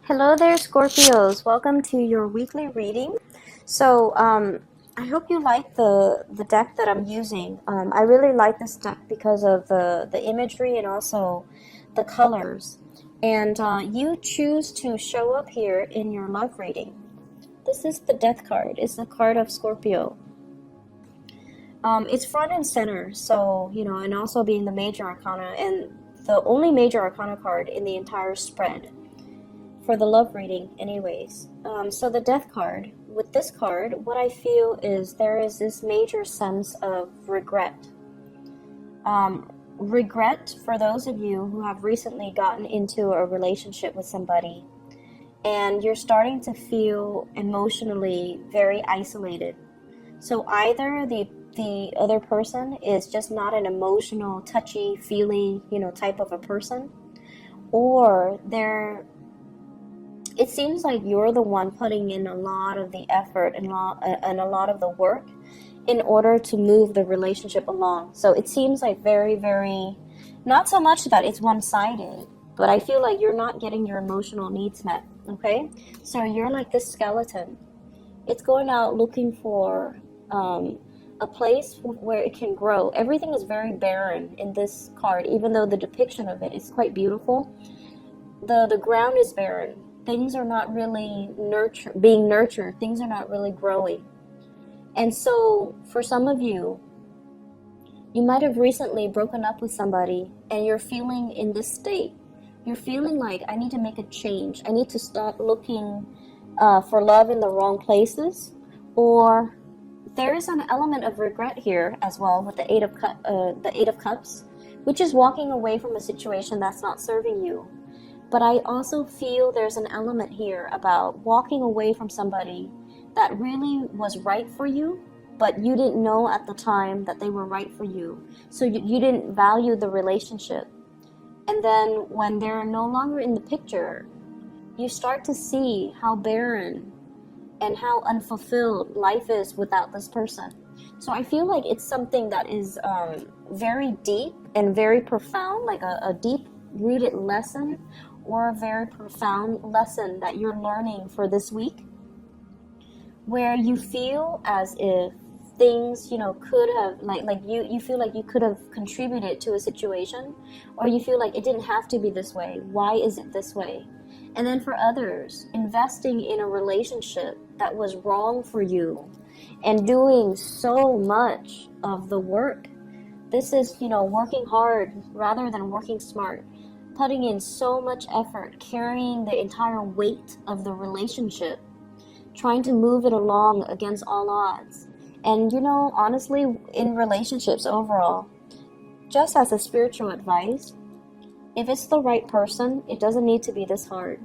Hello there, Scorpios. Welcome to your weekly reading. So, I hope you like the deck that I'm using. I really like this deck because of the imagery and also the colors. And you choose to show up here in your love reading. This is the Death card. It's the card of Scorpio. It's front and center, so, and also being the major arcana and the only major arcana card in the entire spread. For the love reading anyways. So the Death card, with this card, what I feel is there is this major sense of regret. Regret for those of you who have recently gotten into a relationship with somebody and you're starting to feel emotionally very isolated. So either the other person is just not an emotional, touchy-feely, type of a person, or it seems like you're the one putting in a lot of the effort and a lot of the work in order to move the relationship along. So it seems like very, very, not so much that it's one-sided, but I feel like you're not getting your emotional needs met, okay? So you're like this skeleton. It's going out looking for a place where it can grow. Everything is very barren in this card, even though the depiction of it is quite beautiful. The ground is barren. Things are not really being nurtured. Things are not really growing. And so for some of you, you might have recently broken up with somebody and you're feeling in this state. You're feeling like, I need to make a change. I need to stop looking for love in the wrong places. Or there is an element of regret here as well with the Eight of Cups, which is walking away from a situation that's not serving you. But I also feel there's an element here about walking away from somebody that really was right for you, but you didn't know at the time that they were right for you. So you didn't value the relationship. And then when they're no longer in the picture, you start to see how barren and how unfulfilled life is without this person. So I feel like it's something that is very deep and very profound, like a deep-rooted lesson, or a very profound lesson that you're learning for this week, where you feel as if things, could have, you feel like you could have contributed to a situation, or you feel like it didn't have to be this way. Why is it this way? And then for others, investing in a relationship that was wrong for you and doing so much of the work. This is, working hard rather than working smart. Putting in so much effort, carrying the entire weight of the relationship, trying to move it along against all odds. And honestly, in relationships overall, just as a spiritual advice, if it's the right person, it doesn't need to be this hard.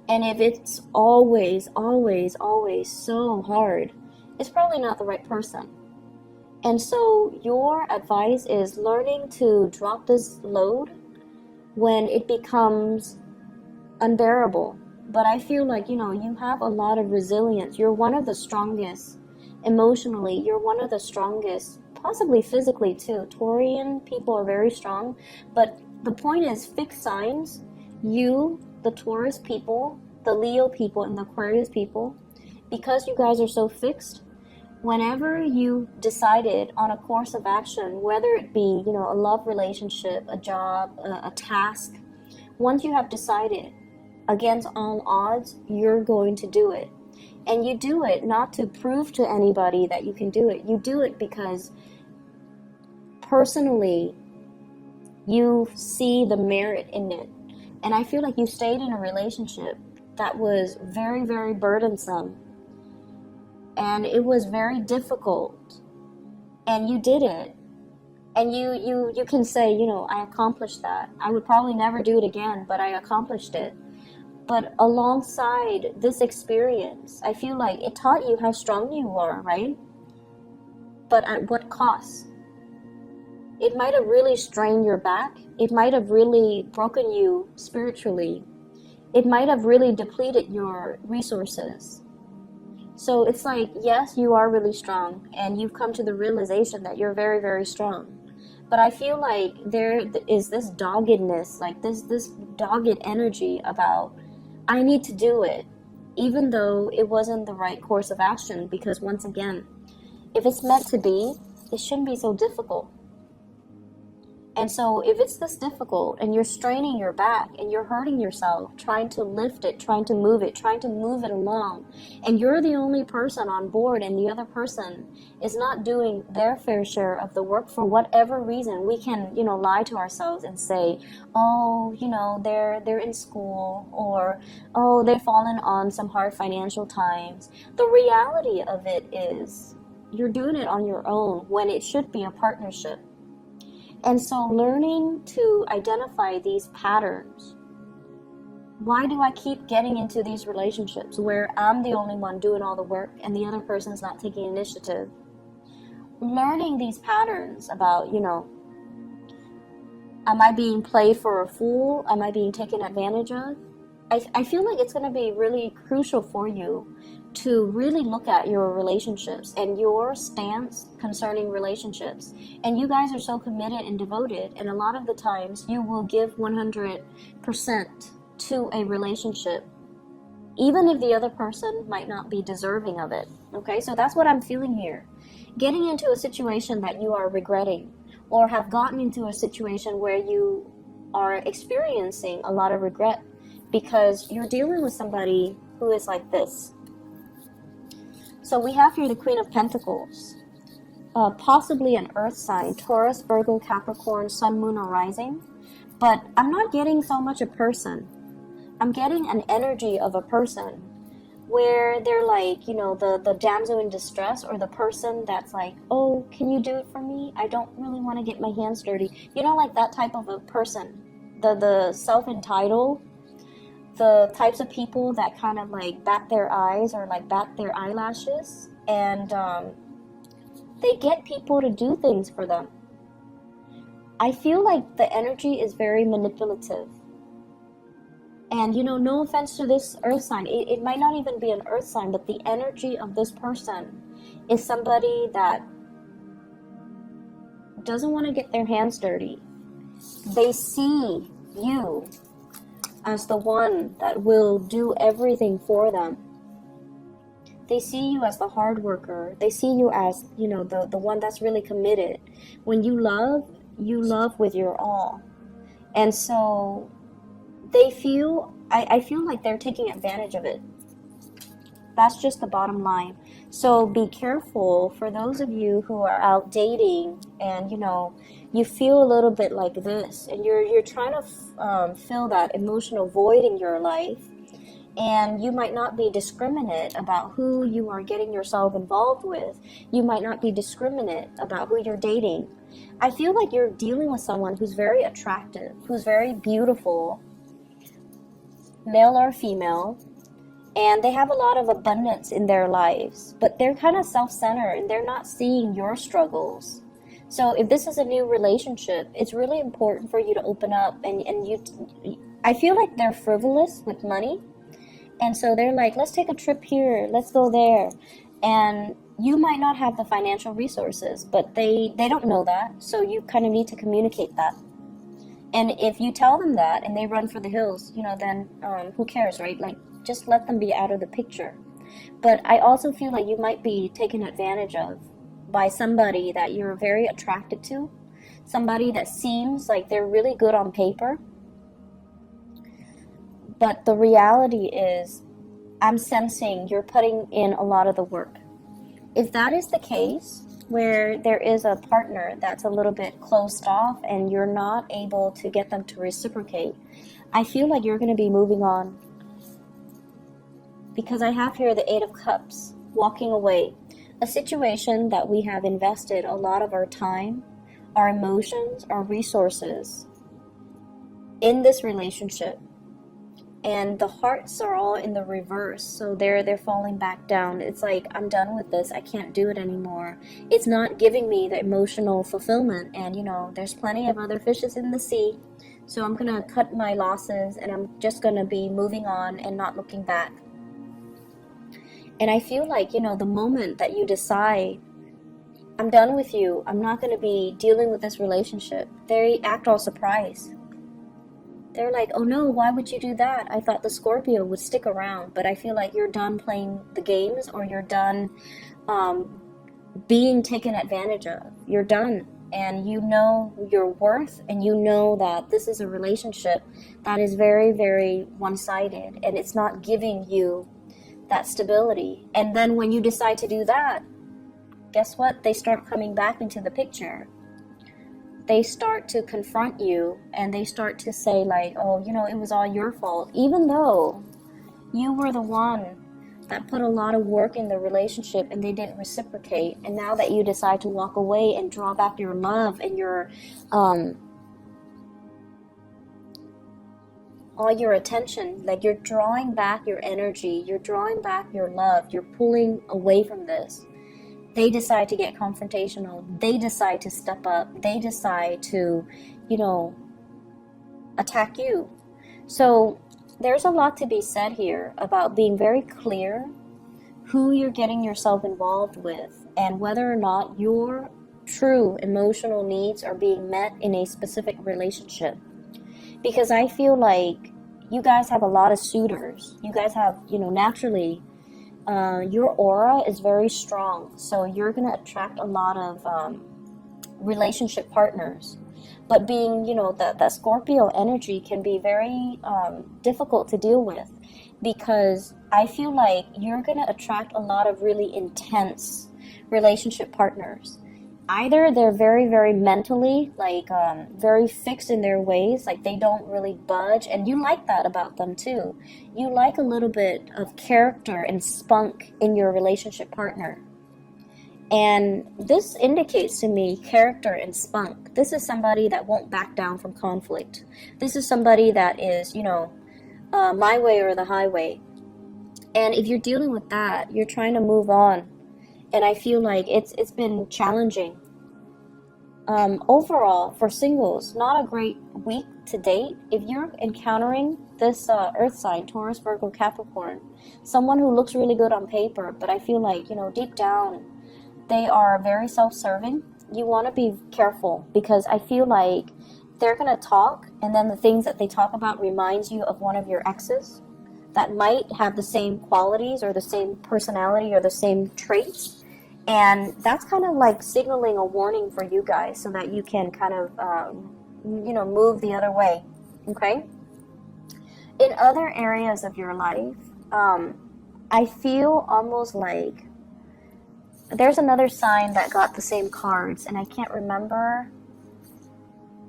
And if it's always, always, always so hard, it's probably not the right person. And so your advice is learning to drop this load when it becomes unbearable. But I feel like, you have a lot of resilience. You're one of the strongest emotionally. You're one of the strongest, possibly physically too. Taurian people are very strong. But the point is, fixed signs, you, the Taurus people, the Leo people, and the Aquarius people, because you guys are so fixed, whenever you decided on a course of action, whether it be, a love relationship, a job, a task, once you have decided against all odds, you're going to do it. And you do it not to prove to anybody that you can do it. You do it because personally, you see the merit in it. And I feel like you stayed in a relationship that was very, very burdensome. And it was very difficult, and you did it, and you can say, I accomplished that. I would probably never do it again, but I accomplished it. But alongside this experience, I feel like it taught you how strong you are, right? But at what cost? It might have really strained your back. It might have really broken you spiritually. It might have really depleted your resources. So it's like, yes, you are really strong, and you've come to the realization that you're very, very strong. But I feel like there is this doggedness, like this dogged energy about I need to do it, even though it wasn't the right course of action, because once again, if it's meant to be, it shouldn't be so difficult. And so if it's this difficult and you're straining your back and you're hurting yourself, trying to lift it, trying to move it along, and you're the only person on board and the other person is not doing their fair share of the work for whatever reason, we can, lie to ourselves and say, oh, they're in school, or, oh, they've fallen on some hard financial times. The reality of it is you're doing it on your own when it should be a partnership. And so learning to identify these patterns. Why do I keep getting into these relationships where I'm the only one doing all the work and the other person's not taking initiative? Learning these patterns about, am I being played for a fool? Am I being taken advantage of? I feel like it's going to be really crucial for you to really look at your relationships and your stance concerning relationships. And you guys are so committed and devoted, and a lot of the times you will give 100% to a relationship, even if the other person might not be deserving of it. Okay, so that's what I'm feeling here. Getting into a situation that you are regretting, or have gotten into a situation where you are experiencing a lot of regret because you're dealing with somebody who is like this. So we have here the Queen of Pentacles, possibly an earth sign, Taurus, Virgo, Capricorn, Sun, Moon, or Rising. But I'm not getting so much a person. I'm getting an energy of a person where they're like, the damsel in distress, or the person that's like, oh, can you do it for me? I don't really want to get my hands dirty. Like that type of a person, the self-entitled, the types of people that kind of like bat their eyes or like bat their eyelashes, and they get people to do things for them. I feel like the energy is very manipulative. And no offense to this earth sign, it might not even be an earth sign, but the energy of this person is somebody that doesn't want to get their hands dirty. They see you as the one that will do everything for them. They see you as the hard worker. They see you as, the one that's really committed. When you love with your all. And so they feel, I feel like they're taking advantage of it. That's just the bottom line. So be careful for those of you who are out dating and, you feel a little bit like this, and you're trying to fill that emotional void in your life, and you might not be discriminate about who you are getting yourself involved with. You might not be discriminate about who you're dating. I feel like you're dealing with someone who's very attractive, who's very beautiful, male or female, and they have a lot of abundance in their lives, but they're kind of self-centered and they're not seeing your struggles. So if this is a new relationship, it's really important for you to open up, and I feel like they're frivolous with money. And so they're like, let's take a trip here, let's go there. And you might not have the financial resources, but they don't know that. So you kind of need to communicate that. And if you tell them that and they run for the hills, then who cares, right? Like, just let them be out of the picture. But I also feel like you might be taken advantage of by somebody that you're very attracted to, somebody that seems like they're really good on paper. But the reality is, I'm sensing you're putting in a lot of the work. If that is the case, where there is a partner that's a little bit closed off and you're not able to get them to reciprocate, I feel like you're going to be moving on. Because I have here the Eight of Cups, walking away. A situation that we have invested a lot of our time, our emotions, our resources in this relationship. And the hearts are all in the reverse, so they're falling back down. It's like, I'm done with this, I can't do it anymore. It's not giving me the emotional fulfillment, and there's plenty of other fishes in the sea, so I'm gonna cut my losses and I'm just gonna be moving on and not looking back. And I feel like, the moment that you decide, I'm done with you, I'm not gonna be dealing with this relationship, they act all surprised. They're like, oh no, why would you do that? I thought the Scorpio would stick around, but I feel like you're done playing the games, or you're done being taken advantage of. You're done, and you know your worth, and you know that this is a relationship that is very, very one-sided, and it's not giving you that stability. And then when you decide to do that, guess what? They start coming back into the picture. They start to confront you, and they start to say like, oh, you know, it was all your fault, even though you were the one that put a lot of work in the relationship and they didn't reciprocate. And now that you decide to walk away and draw back your love and your all your attention, like you're drawing back your energy, you're drawing back your love, you're pulling away from this. They decide to get confrontational. They decide to step up. They decide to, you know, attack you. So there's a lot to be said here about being very clear who you're getting yourself involved with, and whether or not your true emotional needs are being met in a specific relationship. Because I feel like you guys have a lot of suitors. You guys have, you know, naturally, your aura is very strong. So you're going to attract a lot of relationship partners. But being, you know, that Scorpio energy can be very difficult to deal with, because I feel like you're going to attract a lot of really intense relationship partners. Either they're very, very mentally, like very fixed in their ways, like they don't really budge, and you like that about them too. You like a little bit of character and spunk in your relationship partner. And this indicates to me character and spunk. This is somebody that won't back down from conflict. This is somebody that is, you know, my way or the highway. And if you're dealing with that, you're trying to move on. And I feel like it's been challenging. Overall, for singles, not a great week to date. If you're encountering this earth sign, Taurus, Virgo, Capricorn, someone who looks really good on paper, but I feel like, you know, deep down, they are very self-serving. You want to be careful, because I feel like they're going to talk, and then the things that they talk about reminds you of one of your exes that might have the same qualities or the same personality or the same traits. And that's kind of like signaling a warning for you guys, so that you can kind of, you know, move the other way. Okay? In other areas of your life, I feel almost like there's another sign that got the same cards, and I can't remember.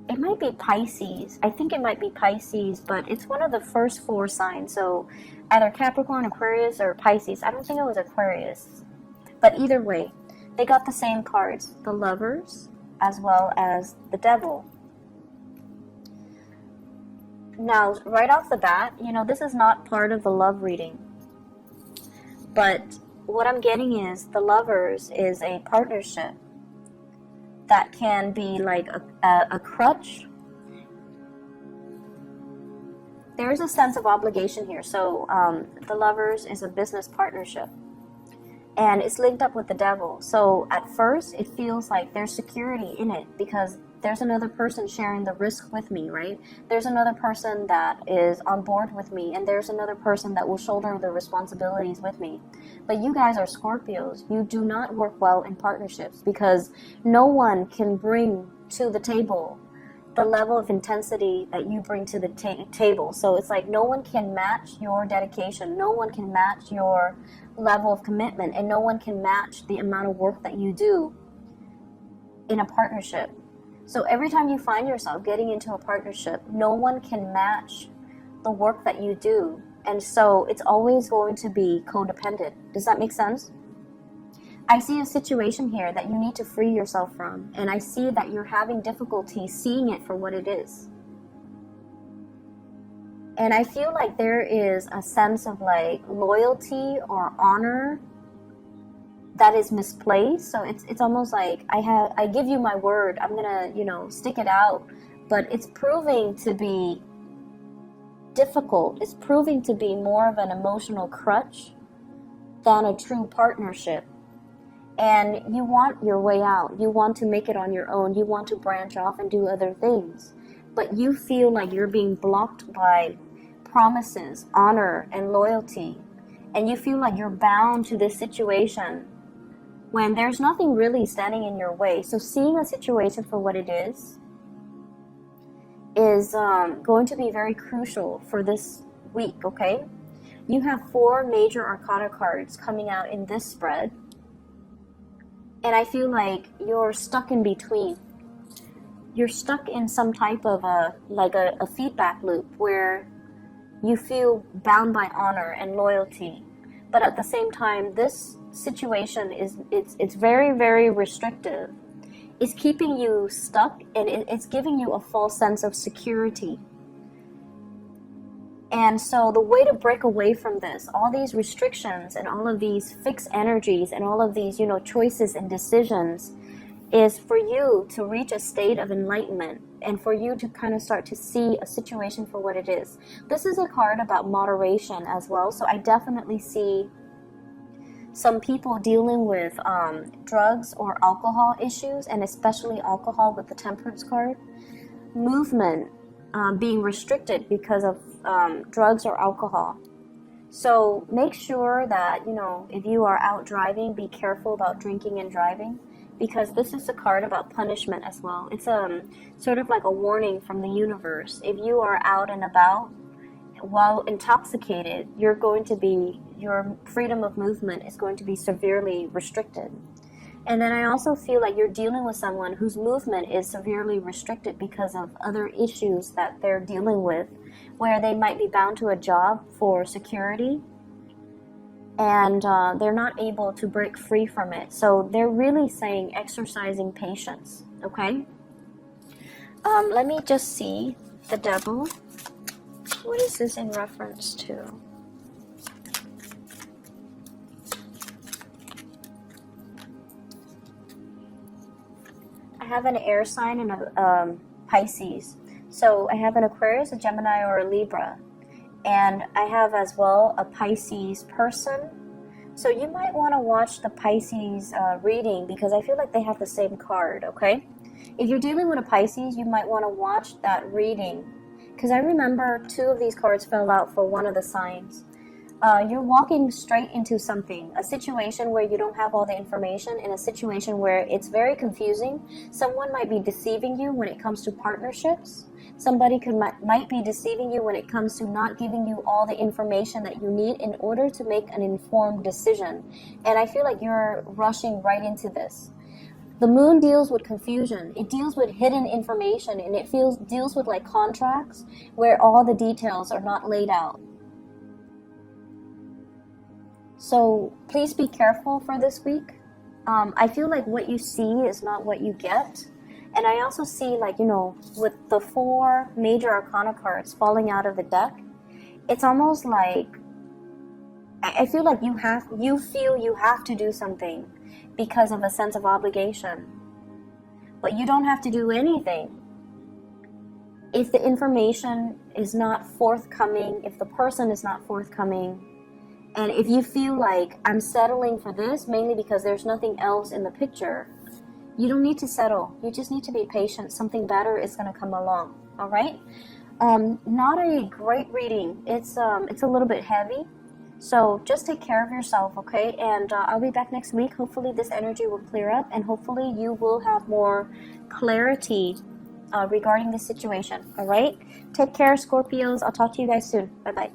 It might be Pisces. I think it might be Pisces, but it's one of the first 4 signs. So either Capricorn, Aquarius, or Pisces. I don't think it was Aquarius. But either way, they got the same cards. The Lovers, as well as the Devil. Now, right off the bat, you know, this is not part of the love reading. But what I'm getting is the Lovers is a partnership that can be like a crutch. There's a sense of obligation here. So the Lovers is a business partnership, and it's linked up with the Devil. So at first it feels like there's security in it, because there's another person sharing the risk with me, right? There's another person that is on board with me, and there's another person that will shoulder the responsibilities with me. But you guys are Scorpios. You do not work well in partnerships, because no one can bring to the table the level of intensity that you bring to the table. So it's like no one can match your dedication. No one can match your level of commitment, and no one can match the amount of work that you do in a partnership. So every time you find yourself getting into a partnership, no one can match the work that you do. And so it's always going to be codependent. Does that make sense? I see a situation here that you need to free yourself from. And I see that you're having difficulty seeing it for what it is. And I feel like there is a sense of like loyalty or honor that is misplaced. So it's almost like I give you my word, I'm gonna, you know, stick it out, but it's proving to be difficult. It's proving to be more of an emotional crutch than a true partnership. And you want your way out. You want to make it on your own. You want to branch off and do other things. but you feel like you're being blocked by promises, honor, and loyalty. And you feel like you're bound to this situation when there's nothing really standing in your way. So seeing a situation for what it is going to be very crucial for this week, okay? You have 4 major arcana cards coming out in this spread. And I feel like you're stuck in between. You're stuck in some type of a feedback loop where you feel bound by honor and loyalty. But at the same time, this situation it's very, very restrictive. It's keeping you stuck, and it's giving you a false sense of security. And so the way to break away from this, all these restrictions and all of these fixed energies and all of these, choices and decisions, is for you to reach a state of enlightenment and for you to kind of start to see a situation for what it is. This is a card about moderation as well. So I definitely see some people dealing with drugs or alcohol issues, and especially alcohol with the Temperance card. Movement being restricted because of drugs or alcohol. So make sure that, if you are out driving, be careful about drinking and driving, because this is a card about punishment as well. It's sort of like a warning from the universe. If you are out and about while intoxicated, your freedom of movement is going to be severely restricted. And then I also feel like you're dealing with someone whose movement is severely restricted because of other issues that they're dealing with, where they might be bound to a job for security, and they're not able to break free from it. So they're really saying exercising patience, okay? Let me just see the Devil. What is this in reference to? I have an air sign and a Pisces. So I have an Aquarius, a Gemini, or a Libra. And I have as well a Pisces person. So you might want to watch the Pisces reading, because I feel like they have the same card, okay? If you're dealing with a Pisces, you might want to watch that reading, because I remember 2 of these cards fell out for one of the signs. You're walking straight into something, a situation where you don't have all the information, in a situation where it's very confusing. Someone might be deceiving you when it comes to partnerships. Somebody might be deceiving you when it comes to not giving you all the information that you need in order to make an informed decision. And I feel like you're rushing right into this. The moon deals with confusion. It deals with hidden information, and it deals with like contracts where all the details are not laid out. So please be careful for this week. I feel like what you see is not what you get. And I also see, with the 4 major arcana cards falling out of the deck, it's almost like, I feel like you feel you have to do something because of a sense of obligation. But you don't have to do anything. If the information is not forthcoming, if the person is not forthcoming, and if you feel like I'm settling for this mainly because there's nothing else in the picture, you don't need to settle. You just need to be patient. Something better is going to come along. All right? Not a great reading. It's a little bit heavy. So just take care of yourself, okay? And I'll be back next week. Hopefully this energy will clear up, and hopefully you will have more clarity regarding the situation. All right? Take care, Scorpios. I'll talk to you guys soon. Bye-bye.